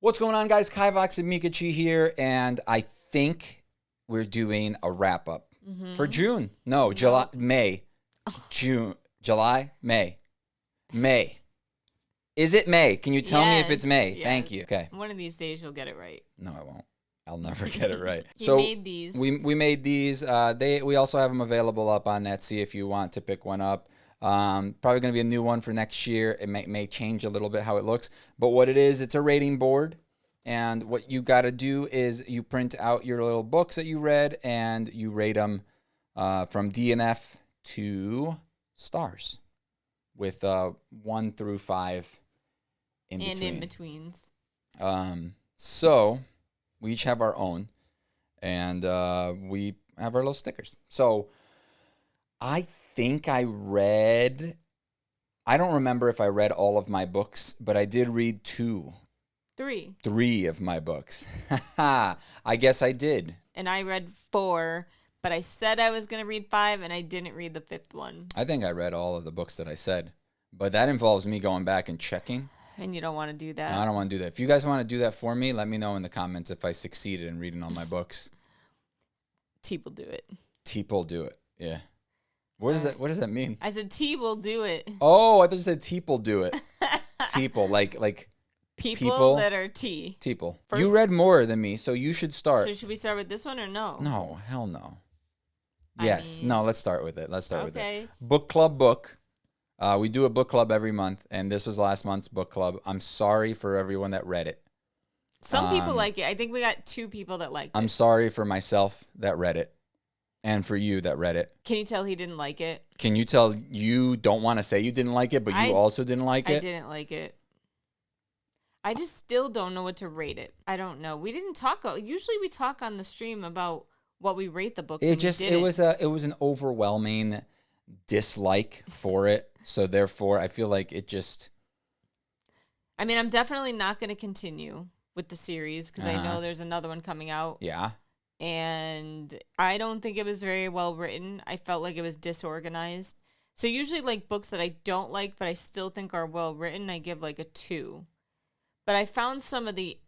What's going on, guys? Kivox and Meekachii here, and I think we're doing a wrap-up for June. No, July, May, June, July, May. Is it May? Can you tell me if it's May? Yes. Thank you. Okay. One of these days you'll get it right. No, I won't. I'll never get it right. He made these. We made these. We also have them available up on Etsy if you want to pick one up. Probably going to be a new one for next year. It may change a little bit how it looks. But what it is, it's a rating board. And what you got to do is you print out your little books that you read and you rate them from D and F to stars with 1 through 5 in between. And in-betweens. So we each have our own. And we have our little stickers. So I think I don't remember if I read all of my books, but I did read 3 of my books. I guess I did. And I read 4, but I said I was going to read 5, and I didn't read the 5th one. I think I read all of the books that I said, but that involves me going back and checking. And you don't want to do that. I don't want to do that. If you guys want to do that for me, let me know in the comments if I succeeded in reading all my books. T will do it. T will do it. Yeah. What does that mean? I said T will do it. Oh, I thought you said Teeple do it. Teeple, like people that are T. Teeple. You read more than me, so you should start. So should we start with this one or no? No, hell no. Yes. No, let's start with it. Okay. Book club book. We do a book club every month, and this was last month's book club. I'm sorry for everyone that read it. Some people like it. I think we got 2 people that liked it. I'm sorry for myself that read it, and for you that read it. Can you tell he didn't like it? Can you tell you don't want to say you didn't like it, but you also didn't like it? I didn't like it. I just still don't know what to rate it. I don't know. We didn't talk. Usually we talk on the stream about what we rate the books. It was an overwhelming dislike for it. So therefore, I feel like it just. I mean, I'm definitely not going to continue with the series because I know there's another one coming out. Yeah. And I don't think it was very well written. I felt like it was disorganized. So usually like books that I don't like, but I still think are well written, I give like a 2. But I found some of the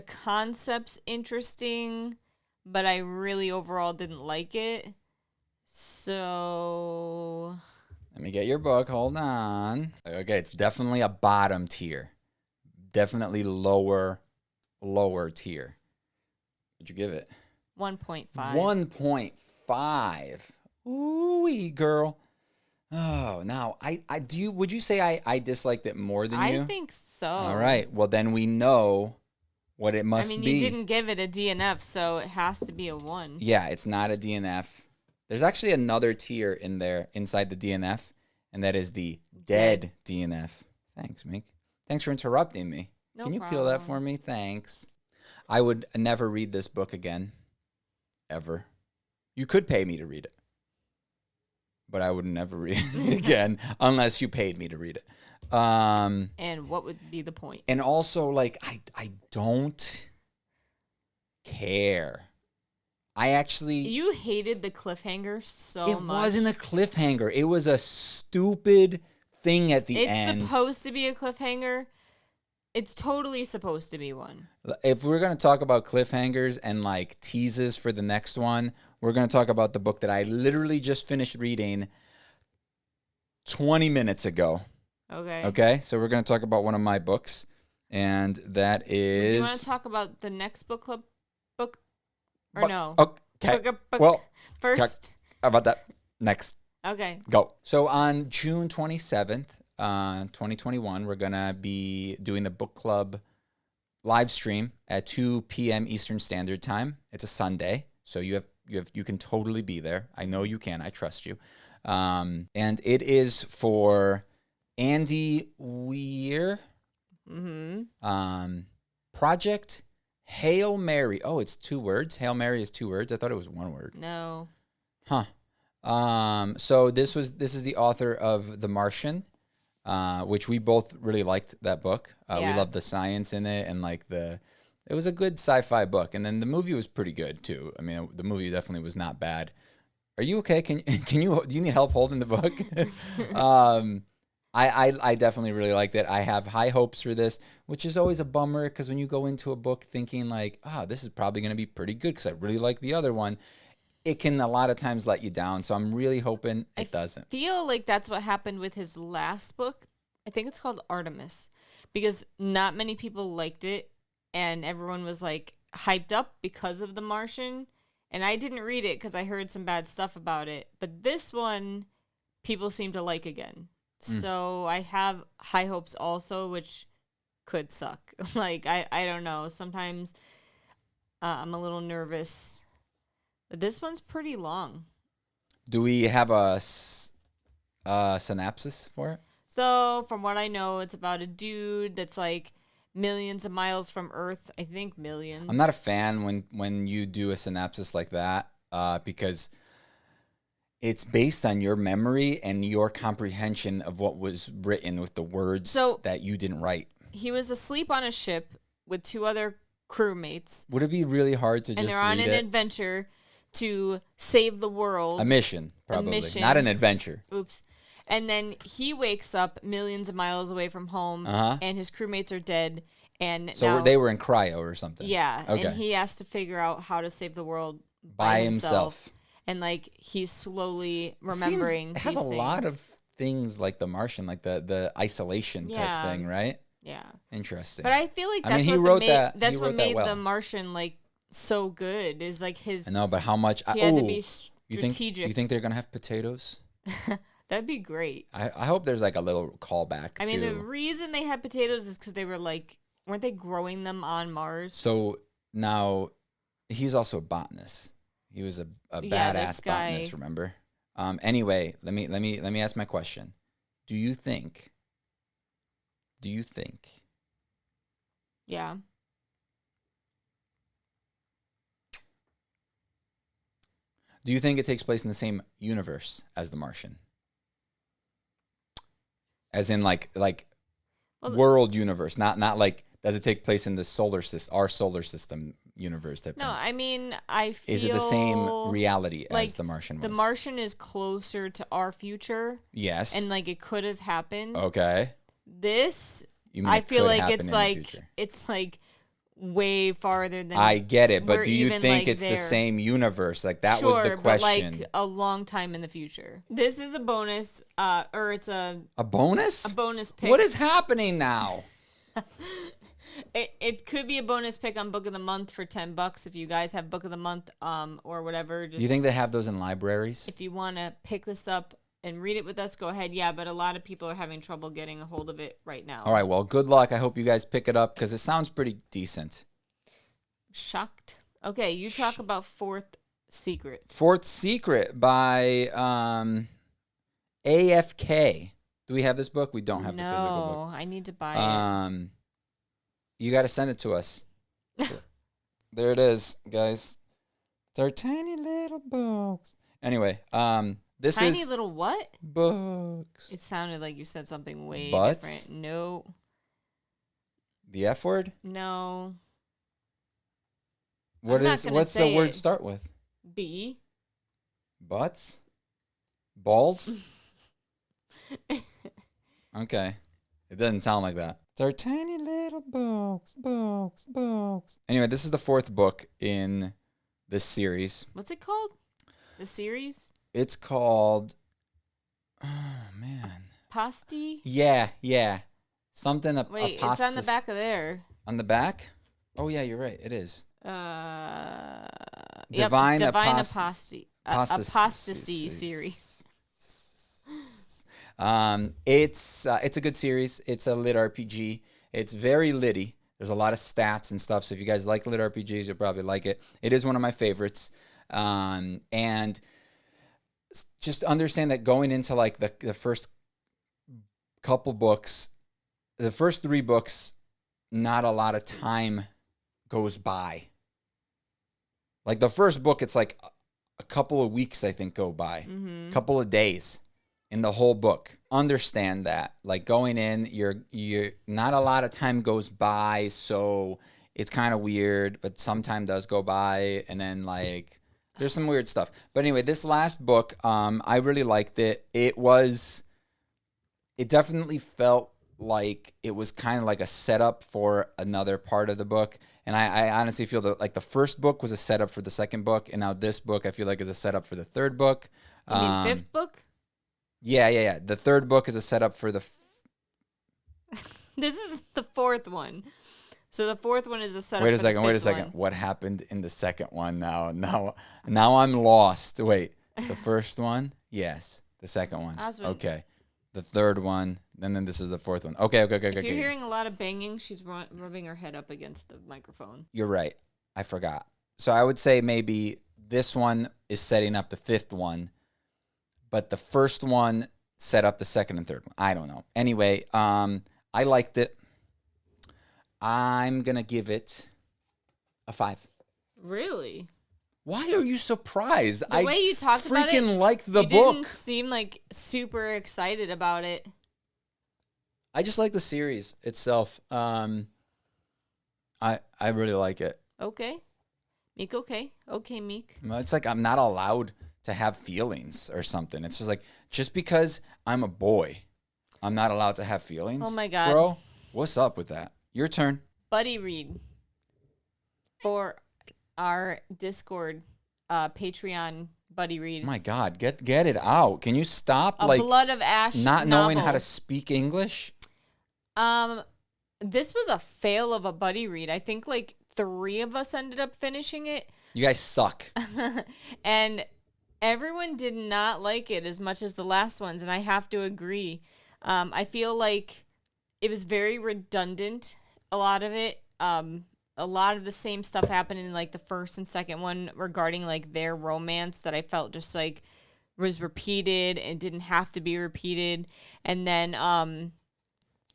concepts interesting, but I really overall didn't like it. So let me get your book. Hold on. Okay, it's definitely a bottom tier. Definitely lower tier. What'd you give it? 1.5. 1.5. Ooh-wee, girl. Oh, now would you say I disliked it more than you? I think so. All right. Well, then we know what it must be. You didn't give it a DNF, so it has to be a 1. Yeah, it's not a DNF. There's actually another tier in there inside the DNF, and that is the dead DNF. Thanks, Meek. Thanks for interrupting me. No Can you problem. peel that for me? Thanks. I would never read this book again. Ever. You could pay me to read it. But I would never read it again unless you paid me to read it. And what would be the point? And also, like, I don't care. You hated the cliffhanger so much. It wasn't a cliffhanger. It was a stupid thing at the end. It's supposed to be a cliffhanger. It's totally supposed to be one. If we're going to talk about cliffhangers and like teases for the next one, we're going to talk about the book that I literally just finished reading 20 minutes ago. Okay. Okay, so we're going to talk about one of my books, and that is... Do you want to talk about the next book club book? Or no? Okay. Book. Well, first. How about that? Next. Okay. Go. So on June 27th, 2021, we're going to be doing the book club live stream at 2 p.m. Eastern Standard Time. It's a Sunday, so you can totally be there. I know you can. I trust you. And it is for Andy Weir. Project Hail Mary. Oh, it's 2 words. Hail Mary is 2 words. I thought it was 1 word. No. Huh. So this is the author of The Martian, which we both really liked that book. We loved the science in it and like it was a good sci-fi book. And then the movie was pretty good too. I mean, the movie definitely was not bad. Are you okay? Do you need help holding the book? I definitely really liked it. I have high hopes for this, which is always a bummer because when you go into a book thinking like, this is probably going to be pretty good because I really like the other one, it can a lot of times let you down. So I'm really hoping it doesn't. I feel like that's what happened with his last book. I think it's called Artemis, because not many people liked it and everyone was like hyped up because of The Martian. And I didn't read it because I heard some bad stuff about it. But this one, people seem to like again. So I have high hopes also, which could suck. Like, I don't know. Sometimes I'm a little nervous. But this one's pretty long. Do we have a synopsis for it? So from what I know, it's about a dude that's like millions of miles from Earth. I think millions. I'm not a fan when you do a synopsis like that because it's based on your memory and your comprehension of what was written with the words that you didn't write. He was asleep on a ship with 2 other crewmates. Would it be really hard to just read it? And they're on an adventure to save the world. A mission, probably. A mission. Not an adventure. Oops. And then he wakes up millions of miles away from home, and his crewmates are dead. And so they were in cryo or something. Yeah. Okay. And he has to figure out how to save the world by himself. And like he's slowly remembering. It has a lot of things like The Martian, like the isolation type thing, right? Yeah. Interesting. But I feel like that's he wrote that. That's what made well. The Martian like so good. Is like his. I know, but how much? He had to be strategic. You think they're gonna have potatoes? That'd be great. I hope there's like a little callback. I mean, the reason they had potatoes is because they were like, weren't they growing them on Mars? So now he's also a botanist. He was a badass botanist. Remember? Anyway, let me ask my question. Do you think? Yeah. Do you think it takes place in the same universe as The Martian? As in like world universe, not like does it take place in the solar system, our solar system universe type thing? No, I mean I feel. Is it the same reality as The Martian was? The Martian is closer to our future. Yes. And like it could have happened. Okay. This I feel like it's like way farther than I get it, but do you think like it's the same universe? Like that sure, was the question. But like a long time in the future. This is a bonus, or it's a bonus? A bonus pick. What is happening now? It could be a bonus pick on Book of the Month for $10 if you guys have Book of the Month or whatever. Do you think they have those in libraries? If you want to pick this up and read it with us, go ahead. Yeah, but a lot of people are having trouble getting a hold of it right now. All right, well, good luck. I hope you guys pick it up because it sounds pretty decent. Shocked. Okay, you talk about Fourth Secret. Fourth Secret by AFK. Do we have this book? We don't have the physical book. No, I need to buy it. You got to send it to us. There it is, guys. It's our tiny little books. Anyway, this tiny is little what? Books. It sounded like you said something way Butts? different. No. The F word? No. What's the word start with? B. Butts? Balls? Okay. It doesn't sound like that. It's our tiny little books. Anyway, this is the 4th book in this series. What's it called? The series? It's called, oh man. Pasti? Yeah. Something Wait, it's on the back of there. On the back? Oh yeah, you're right. It is. Divine Apostasy series. It's a good series. It's a lit RPG. It's very litty. There's a lot of stats and stuff. So if you guys like lit RPGs, you'll probably like it. It is one of my favorites. And just understand that going into like the first couple books, the first 3 books, not a lot of time goes by. Like the first book, it's like a couple of weeks, I think, go by. A couple of days in the whole book. Understand that. Like going in, you're not a lot of time goes by, so it's kind of weird, but some time does go by, and then like there's some weird stuff. But anyway, this last book, I really liked it. It was it definitely felt like it was kind of like a setup for another part of the book. And I honestly feel that like the first book was a setup for the second book, and now this book I feel like is a setup for the third book. You mean fifth book? Yeah. The third book is a setup for the. This is the fourth one. So the fourth one is a setup. Wait a for the second. Wait a fifth second. one. What happened in the second one? Now I'm lost. Wait, the first one? Yes. The second one. Osmond. Okay. The third one. And then this is the fourth one. Okay. If you're hearing a lot of banging, she's rubbing her head up against the microphone. You're right. I forgot. So I would say maybe this one is setting up the fifth one, but the first one set up the second and third one. I don't know. Anyway, I liked it. I'm going to give it a 5. Really? Why are you surprised? The way you talked about it, freaking liked the you book. didn't seem like super excited about it. I just like the series itself. I really like it. Okay. Meek, okay. Okay, Meek. It's like I'm not allowed to have feelings or something. It's just like, just because I'm a boy, I'm not allowed to have feelings. Oh my God. Bro, what's up with that? Your turn. Buddy read for our Discord Patreon buddy read. Oh my God, get it out. Can you stop A Blood of Ash not novel. knowing how to speak English? This was a fail of a buddy read. I think like 3 of us ended up finishing it. You guys suck. And everyone did not like it as much as the last ones, and I have to agree. I feel like it was very redundant, a lot of it. A lot of the same stuff happened in like the first and second one regarding like their romance that I felt just like was repeated and didn't have to be repeated. And then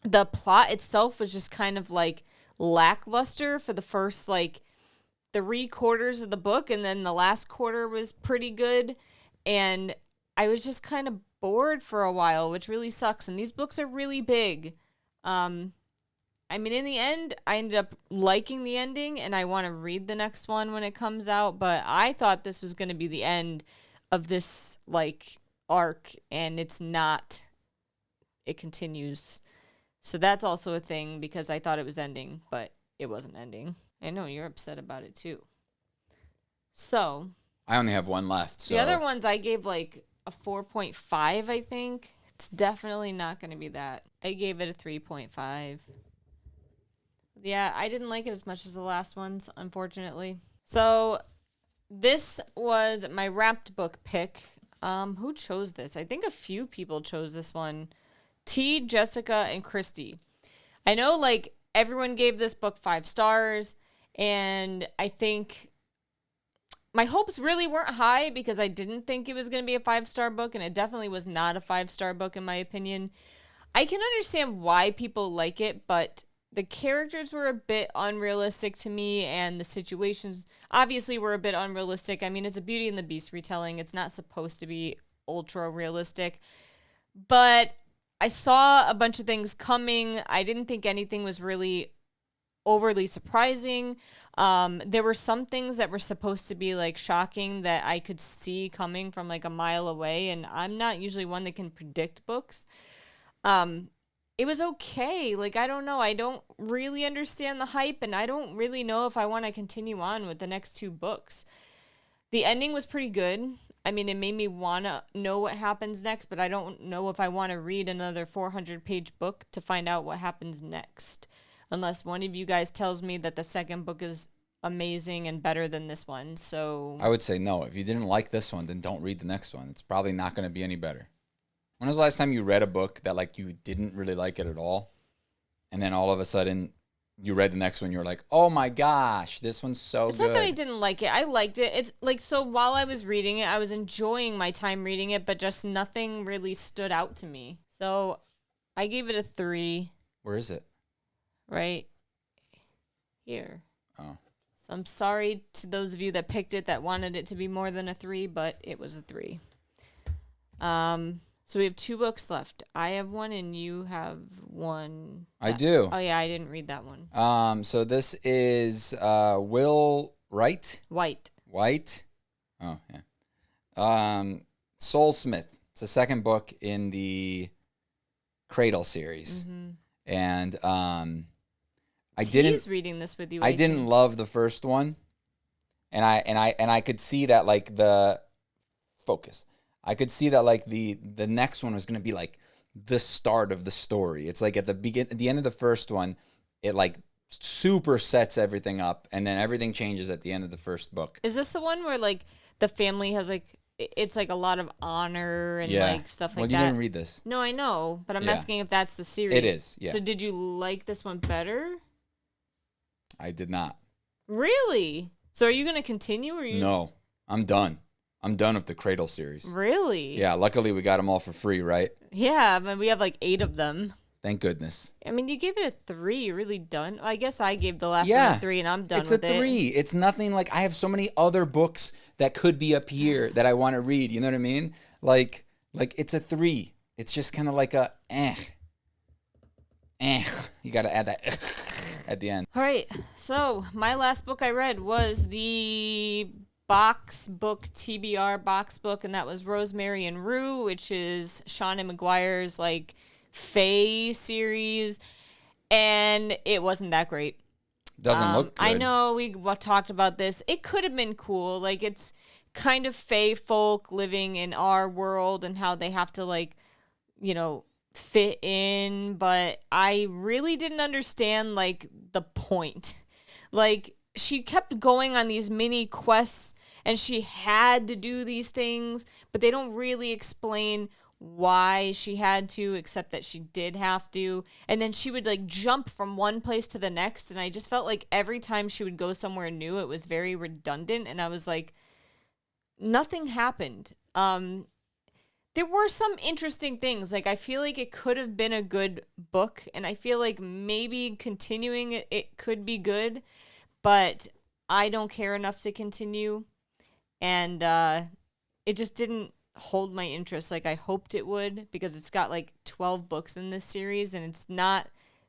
the plot itself was just kind of like lackluster for the first like 3/4 of the book, and then the last quarter was pretty good, and I was just kind of bored for a while, which really sucks. And these books are really big. I mean, in the end, I ended up liking the ending, and I want to read the next one when it comes out, but I thought this was going to be the end of this like arc, and it's not. It continues. So that's also a thing, because I thought it was ending, but it wasn't ending. I know you're upset about it too. So I only have one left. So the other ones I gave like a 4.5, I think. It's definitely not going to be that. I gave it a 3.5. Yeah, I didn't like it as much as the last ones, unfortunately. So this was my wrapped book pick. Who chose this? I think a few people chose this one. T, Jessica, and Christy. I know like everyone gave this book 5 stars, and I think my hopes really weren't high because I didn't think it was going to be a 5-star book, and it definitely was not a 5-star book in my opinion. I can understand why people like it, but the characters were a bit unrealistic to me, and the situations obviously were a bit unrealistic. I mean, it's a Beauty and the Beast retelling. It's not supposed to be ultra realistic, but I saw a bunch of things coming. I didn't think anything was really overly surprising. There were some things that were supposed to be like shocking that I could see coming from like a mile away, and I'm not usually one that can predict books. It was okay. Like, I don't know. I don't really understand the hype, and I don't really know if I want to continue on with the next 2 books. The ending was pretty good. I mean, it made me want to know what happens next, but I don't know if I want to read another 400-page book to find out what happens next. Unless one of you guys tells me that the second book is amazing and better than this one. So I would say no. If you didn't like this one, then don't read the next one. It's probably not going to be any better. When was the last time you read a book that like you didn't really like it at all, and then all of a sudden you read the next one, you're like, oh my gosh, this one's so good. It's not that I didn't like it. I liked it. It's like, so while I was reading it, I was enjoying my time reading it, but just nothing really stood out to me. So I gave it a 3. Where is it? Right here. Oh. So I'm sorry to those of you that picked it that wanted it to be more than a 3, but it was a 3. So we have 2 books left. I have one and you have one. I do. Oh yeah, I didn't read that one. So this is Will Wright. White. Oh yeah. Soulsmith. It's the second book in the Cradle series, and I He's reading this with you. I didn't think. love the first one, and I could see that like the focus. I could see that like the next one was gonna be like the start of the story. It's like at the end of the first one, it like super sets everything up, and then everything changes at the end of the first book. Is this the one where like the family has like it's like a lot of honor and like stuff like well, you that? didn't read this. No, I know, but I'm Yeah. asking if that's the series. It is, yeah. So did you like this one better? I did not. Really? So are you going to continue or you No, I'm done. I'm done with the Cradle series. Really? Yeah, luckily we got them all for free, right? Yeah, but we have like 8 of them. Thank goodness. I mean, you gave it a 3. You're really done. I guess I gave the last one a 3 and I'm done with it. It's a 3. It's nothing like I have so many other books that could be up here that I want to read. You know what I mean? Like it's a 3. It's just kind of like a You got to add that at the end. All right. So my last book I read was the box book, TBR box book, and that was Rosemary and Rue, which is Sean and McGuire's like Fae series, and it wasn't that great. Doesn't look good. I know we talked about this. It could have been cool. Like it's kind of Fae folk living in our world and how they have to like, you know, fit in, but I really didn't understand like the point. Like she kept going on these mini quests and she had to do these things, but they don't really explain why she had to, except that she did have to. And then she would like jump from one place to the next, and I just felt like every time she would go somewhere new it was very redundant, and I was like, nothing happened. There were some interesting things. Like I feel like it could have been a good book, and I feel like maybe continuing it could be good, but I don't care enough to continue, and it just didn't hold my interest like I hoped it would, because it's got like 12 books in this series, and it's not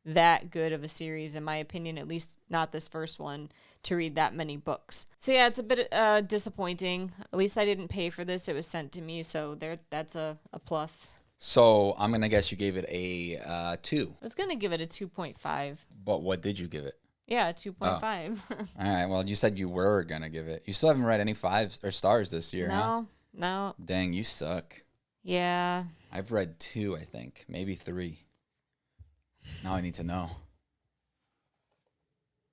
that good of a series in my opinion, at least not this first one, to read that many books. So yeah, it's a bit disappointing. At least I didn't pay for this. It was sent to me, so that's a plus. So I'm going to guess you gave it a 2. I was going to give it a 2.5. But what did you give it? Yeah, 2.5. All right, well, you said you were going to give it. You still haven't read any 5s or stars this year, huh? No. Dang, you suck. Yeah. I've read 2, I think. Maybe 3. Now I need to know.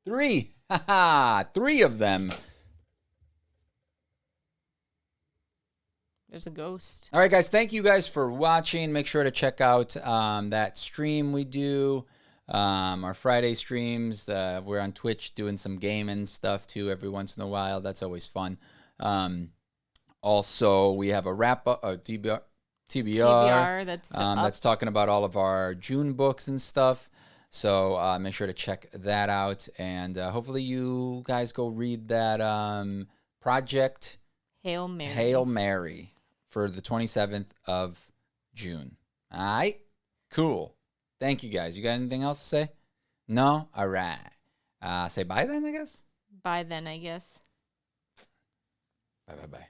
3! Haha! 3 of them. There's a ghost. All right, guys. Thank you guys for watching. Make sure to check out that stream we do. Our Friday streams. We're on Twitch doing some gaming stuff too every once in a while. That's always fun. Also, we have a wrap-up, TBR that's talking about all of our June books and stuff. So make sure to check that out. And hopefully you guys go read that Project Hail Mary. Hail Mary for the 27th of June. All right? Cool. Thank you, guys. You got anything else to say? No? All right. Say bye then, I guess? Bye then, I guess. Bye.